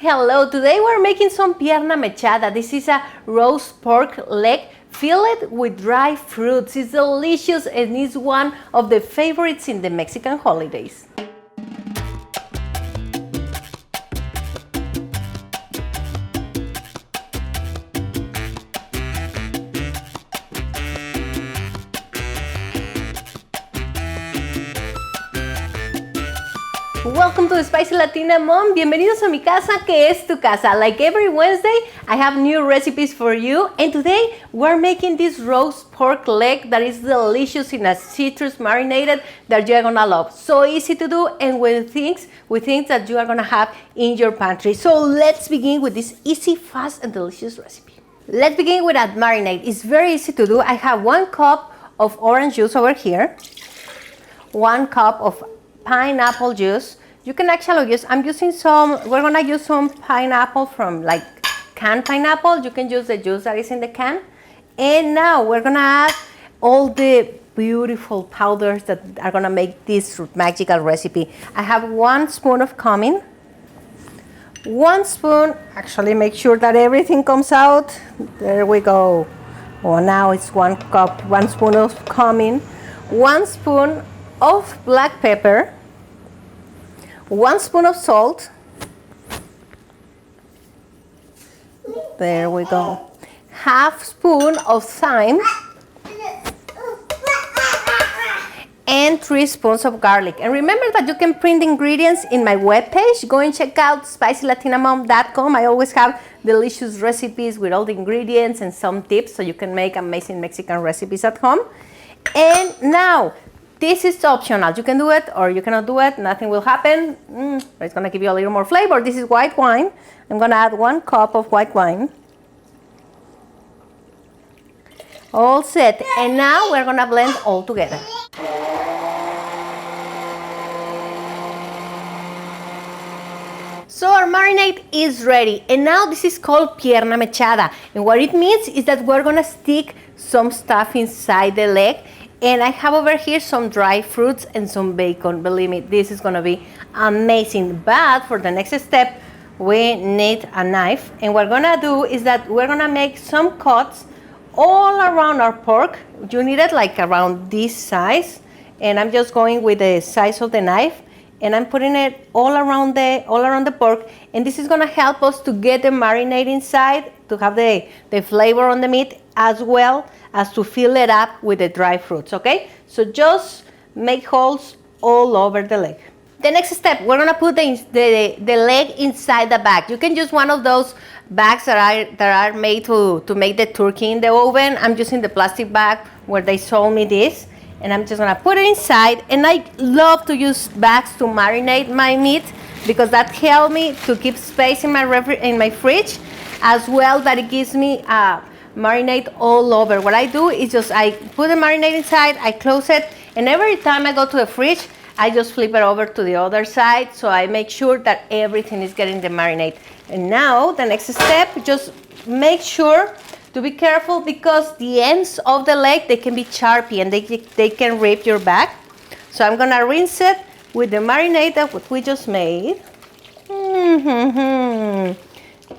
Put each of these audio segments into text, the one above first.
Hello, today we're making some pierna mechada. This is a roast pork leg filled with dry fruits. It's delicious and is one of the favorites in the Mexican holidays. Welcome to Spicy Latina Mom. Bienvenidos a mi casa, que es tu casa. Like every Wednesday, I have new recipes for you. And today, we're making this roast pork leg that is delicious in a citrus marinated that you're gonna love. So easy to do and with things that you are gonna have in your pantry. So let's begin with this easy, fast, and delicious recipe. Let's begin with a marinade. It's very easy to do. I have 1 cup of orange juice over here, 1 cup of pineapple juice. You can actually use, we're gonna use some pineapple from like canned pineapple. You can use the juice that is in the can. And now we're gonna add all the beautiful powders that are gonna make this magical recipe. I have 1 spoon of cumin, 1 spoon, actually make sure that everything comes out. There we go. Oh, now it's 1 cup, 1 spoon of cumin, 1 spoon of black pepper, 1 spoon of salt. There we go. Half spoon of thyme and 3 spoons of garlic. And remember that you can print the ingredients in my webpage. Go and check out spicylatinamom.com. I always have delicious recipes with all the ingredients and some tips so you can make amazing Mexican recipes at home. And now, this is optional. You can do it or you cannot do it. Nothing will happen. But it's going to give you a little more flavor. This is white wine. I'm going to add 1 cup of white wine. All set. And now we're going to blend all together. So our marinade is ready. And now this is called pierna mechada. And what it means is that we're going to stick some stuff inside the leg. And I have over here some dry fruits and some bacon. Believe me, this is gonna be amazing. But for the next step, we need a knife. And what we're gonna do is that we're gonna make some cuts all around our pork. You need it like around this size. And I'm just going with the size of the knife. And I'm putting it all around the pork. And this is gonna help us to get the marinade inside, to have the flavor on the meat, as well as to fill it up with the dry fruits, okay? So just make holes all over the leg. The next step, we're gonna put the leg inside the bag. You can use one of those bags that are made to make the turkey in the oven. I'm using the plastic bag where they sold me this. And I'm just gonna put it inside. And I love to use bags to marinate my meat because that helps me to keep space in my fridge, as well that it gives me marinade all over. What I do is just I put the marinade inside, I close it, and every time I go to the fridge, I just flip it over to the other side, so I make sure that everything is getting the marinade. And now the next step, just make sure to be careful because the ends of the leg, they can be sharpy and they can rip your back. So I'm gonna rinse it with the marinade that we just made.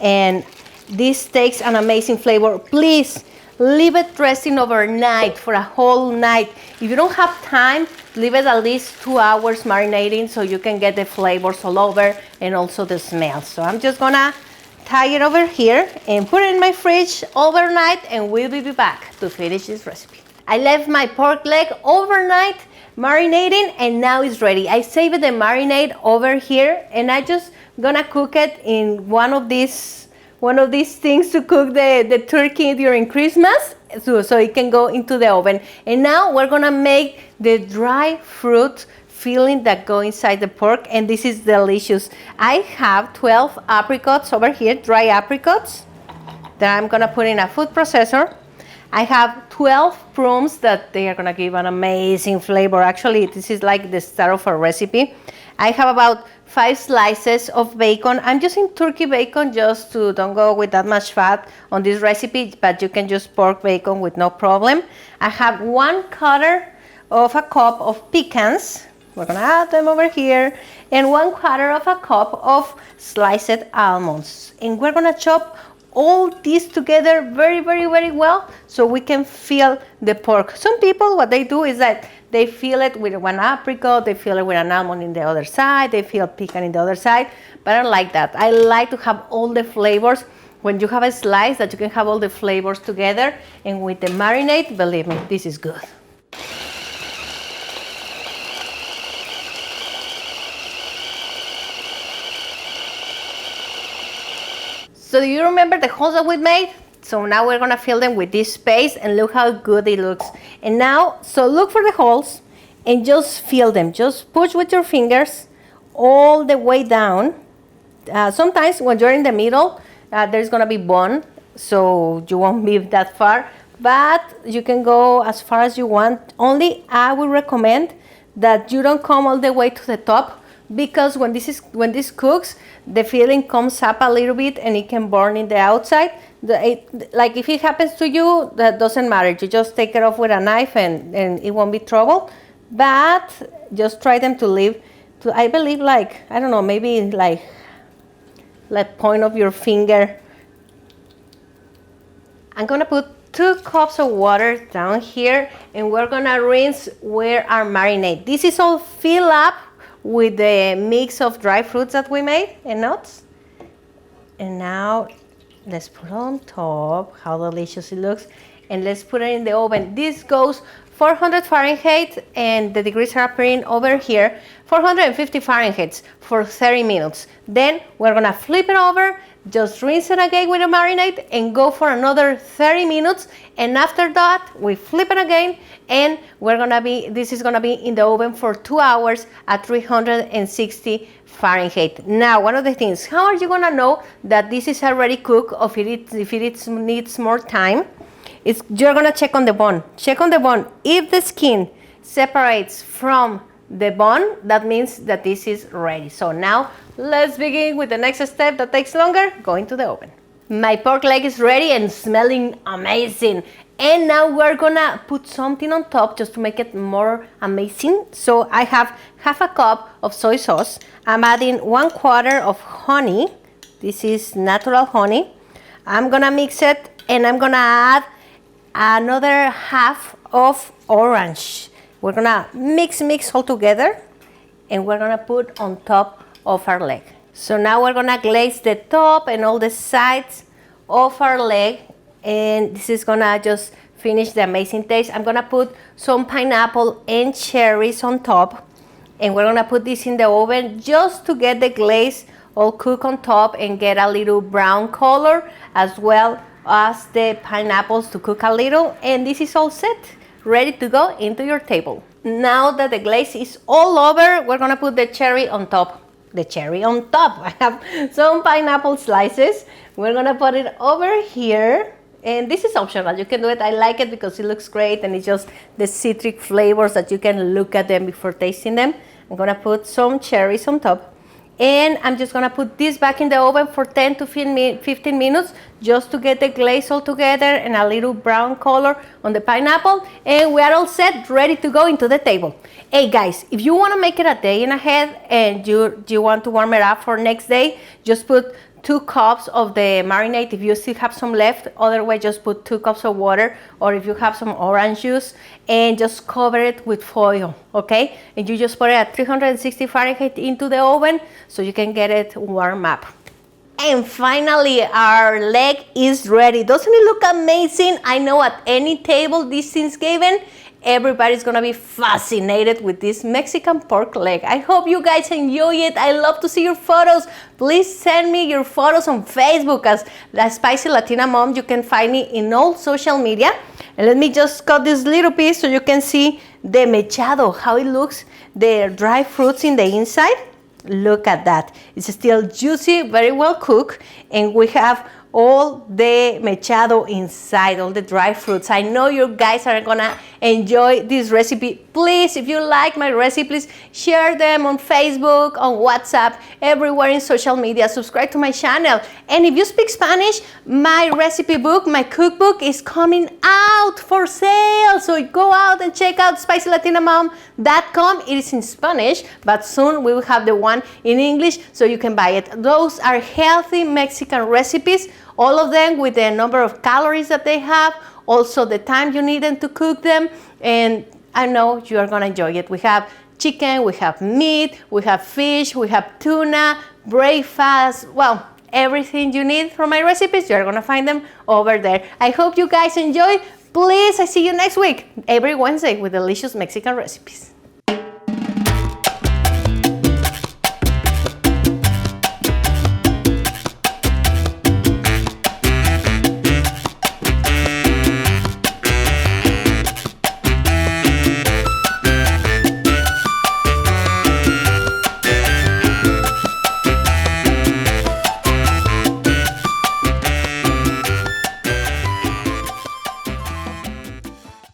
And this takes an amazing flavor. Please leave it resting overnight for a whole night. If you don't have time, leave it at least 2 hours marinating so you can get the flavors all over and also the smell. So I'm just gonna tie it over here and put it in my fridge overnight, and we'll be back to finish this recipe. I left my pork leg overnight marinating and now it's ready. I saved the marinade over here and I just gonna cook it in one of these things to cook the turkey during Christmas so it can go into the oven. And now we're gonna make the dry fruit filling that go inside the pork, and this is delicious. I have 12 apricots over here, dry apricots, that I'm gonna put in a food processor. I have 12 prunes that they are gonna give an amazing flavor. Actually, this is like the start of a recipe. I have about 5 slices of bacon. I'm using turkey bacon just to don't go with that much fat on this recipe, but you can use pork bacon with no problem. I have 1/4 of a cup of pecans. We're gonna add them over here. And 1/4 of a cup of sliced almonds. And we're gonna chop all these together very, very, very well so we can feel the pork. Some people, what they do is that they fill it with one apricot, they fill it with an almond in the other side, they fill pecan in the other side, but I don't like that. I like to have all the flavors. When you have a slice, that you can have all the flavors together, and with the marinade, believe me, this is good. So do you remember the holes that we made? So now we're gonna fill them with this paste, and look how good it looks. And now, so look for the holes and just fill them. Just push with your fingers all the way down. Sometimes when you're in the middle, there's gonna be bone, so you won't be that far, but you can go as far as you want. Only I would recommend that you don't come all the way to the top, because when this cooks, the filling comes up a little bit and it can burn in the outside. Like if it happens to you, that doesn't matter. You just take it off with a knife and it won't be trouble. But just try them to leave, I believe, like, I don't know, maybe like point of your finger. I'm gonna put 2 cups of water down here, and we're gonna rinse where our marinade. This is all filled up with the mix of dry fruits that we made and nuts. And now let's put it on top. How delicious it looks. And let's put it in the oven. This goes 400 Fahrenheit, and the degrees are appearing over here, 450 Fahrenheit for 30 minutes. Then we're gonna flip it over, just rinse it again with a marinade, and go for another 30 minutes. And after that, we flip it again, and this is gonna be in the oven for 2 hours at 360 Fahrenheit. Now, one of the things, how are you gonna know that this is already cooked, or if it needs more time? You're gonna check on the bone. Check on the bone. If the skin separates from the bone, that means that this is ready. So now let's begin with the next step that takes longer, going to the oven. My pork leg is ready and smelling amazing. And now we're gonna put something on top just to make it more amazing. So I have 1/2 cup of soy sauce. I'm adding 1/4 of honey. This is natural honey. I'm gonna mix it, and I'm gonna add another 1/2 of orange. We're gonna mix all together, and we're gonna put on top of our leg. So now we're gonna glaze the top and all the sides of our leg, and this is gonna just finish the amazing taste. I'm gonna put some pineapple and cherries on top, and we're gonna put this in the oven just to get the glaze all cooked on top and get a little brown color, as well as the pineapples to cook a little. And this is all set, ready to go into your table. Now that the glaze is all over, we're gonna put the cherry on top. I have some pineapple slices. We're gonna put it over here, and this is optional. You can do it. I like it because it looks great, and it's just the citric flavors that you can look at them before tasting them. I'm gonna put some cherries on top. And I'm just gonna put this back in the oven for 10 to 15 minutes just to get the glaze all together and a little brown color on the pineapple. And we are all set, ready to go into the table. Hey guys, if you wanna make it a day and ahead and you want to warm it up for next day, just put 2 cups of the marinade if you still have some left. Otherwise, just put 2 cups of water, or if you have some orange juice, and just cover it with foil, okay? And you just put it at 360 Fahrenheit into the oven so you can get it warm up. And finally, our leg is ready. Doesn't it look amazing? I know at any table this thing's given, everybody's gonna be fascinated with this Mexican pork leg. I hope you guys enjoy it. I love to see your photos. Please send me your photos on Facebook as La Spicy Latina Mom. You can find me in all social media. And let me just cut this little piece so you can see the mechado, how it looks, the dry fruits in the inside. Look at that. It's still juicy, very well cooked, and we have all the mechado inside, all the dry fruits. I know you guys are gonna enjoy this recipe. Please, if you like my recipes, share them on Facebook, on WhatsApp, everywhere in social media. Subscribe to my channel. And if you speak Spanish, my recipe book, my cookbook is coming out for sale. So go out and check out spicylatinamom.com. It is in Spanish, but soon we will have the one in English so you can buy it. Those are healthy Mexican recipes, all of them with the number of calories that they have, also the time you need them to cook them, and I know you are gonna enjoy it. We have chicken, we have meat, we have fish, we have tuna, breakfast, well, everything you need from my recipes, you're gonna find them over there. I hope you guys enjoy. Please, I see you next week, every Wednesday with delicious Mexican recipes.